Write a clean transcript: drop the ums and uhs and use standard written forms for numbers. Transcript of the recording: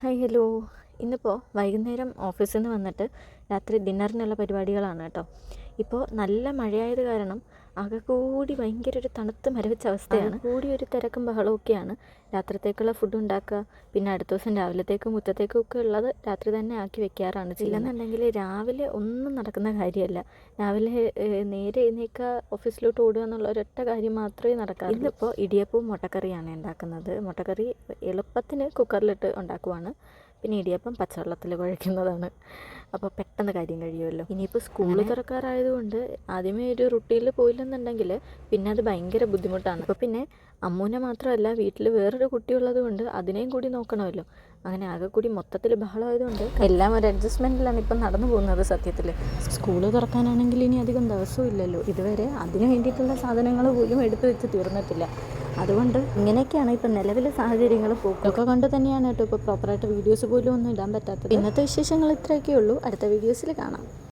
Hi hello. ഇന്നിപ്പോൾ വൈകുന്നേരം ഓഫീസിൽ നിന്ന് വന്നിട്ട് രാത്രി ഡിന്നറിനുള്ള പരിപാടികളാണ് കേട്ടോ. ഇപ്പോൾ നല്ല മഴയായത് കാരണം ആകെ കൂടി ഭയങ്കര ഒരു തണുത്ത് മരവിച്ച അവസ്ഥയാണ്. കൂടി ഒരു തിരക്കും ബഹളമൊക്കെയാണ്. രാത്രിത്തേക്കുള്ള ഫുഡ് ഉണ്ടാക്കുക, പിന്നെ അടുത്ത ദിവസം രാവിലത്തേക്കും ഉച്ചത്തേക്കും ഒക്കെ ഉള്ളത് രാത്രി തന്നെ ആക്കി വെക്കാറാണ്. ഇല്ലെന്നുണ്ടെങ്കിൽ രാവിലെ ഒന്നും നടക്കുന്ന കാര്യമല്ല. രാവിലെ നേരെ എഴുന്നേൽക്കുക, ഓഫീസിലോട്ട് ഓടുക എന്നുള്ള ഒരൊറ്റ കാര്യം മാത്രമേ നടക്കാറുള്ളൂ. ഇന്നിപ്പോൾ ഇടിയപ്പവും മുട്ടക്കറിയാണ് ഉണ്ടാക്കുന്നത്. മുട്ടക്കറി എളുപ്പത്തിന് കുക്കറിലിട്ട് ഉണ്ടാക്കുവാണ്. പിന്നെ ഇടിയപ്പം പച്ചവെള്ളത്തിൽ കുഴയ്ക്കുന്നതാണ്. അപ്പോൾ പെട്ടെന്ന് കാര്യം കഴിയുമല്ലോ. ഇനിയിപ്പോൾ സ്കൂൾ തുറക്കാറായതുകൊണ്ട് ആദ്യമേ ഒരു റുട്ടീനിൽ പോയില്ലെന്നുണ്ടെങ്കിൽ പിന്നെ അത് ഭയങ്കര ബുദ്ധിമുട്ടാണ്. അപ്പോൾ പിന്നെ അമ്മൂനെ മാത്രമല്ല, വീട്ടിൽ വേറൊരു കുട്ടിയുള്ളത് കൊണ്ട് അതിനെയും കൂടി നോക്കണമല്ലോ. അങ്ങനെ ആകെ കൂടി മൊത്തത്തിൽ ബഹളമായതുകൊണ്ട് എല്ലാം ഒരു അഡ്ജസ്റ്റ്മെൻറ്റിലാണ് ഇപ്പം നടന്നു പോകുന്നത്. സത്യത്തിൽ സ്കൂൾ തുറക്കാനാണെങ്കിൽ ഇനി അധികം ദിവസവും ഇല്ലല്ലോ. ഇതുവരെ അതിന് വേണ്ടിയിട്ടുള്ള സാധനങ്ങൾ പോലും എടുത്തു വെച്ച് തീർന്നിട്ടില്ല. അതുകൊണ്ട് ഇങ്ങനെയൊക്കെയാണ് ഇപ്പം നിലവിലെ സാഹചര്യങ്ങൾ. പോക്കൊക്കെ കൊണ്ട് തന്നെയാണ് കേട്ടോ ഇപ്പോൾ പ്രോപ്പറായിട്ട് വീഡിയോസ് പോലും ഒന്നും ഇടാൻ പറ്റാത്തത്. ഇന്നത്തെ വിശേഷങ്ങൾ ഇത്രയൊക്കെ ഉള്ളൂ. അടുത്ത വീഡിയോസിൽ കാണാം.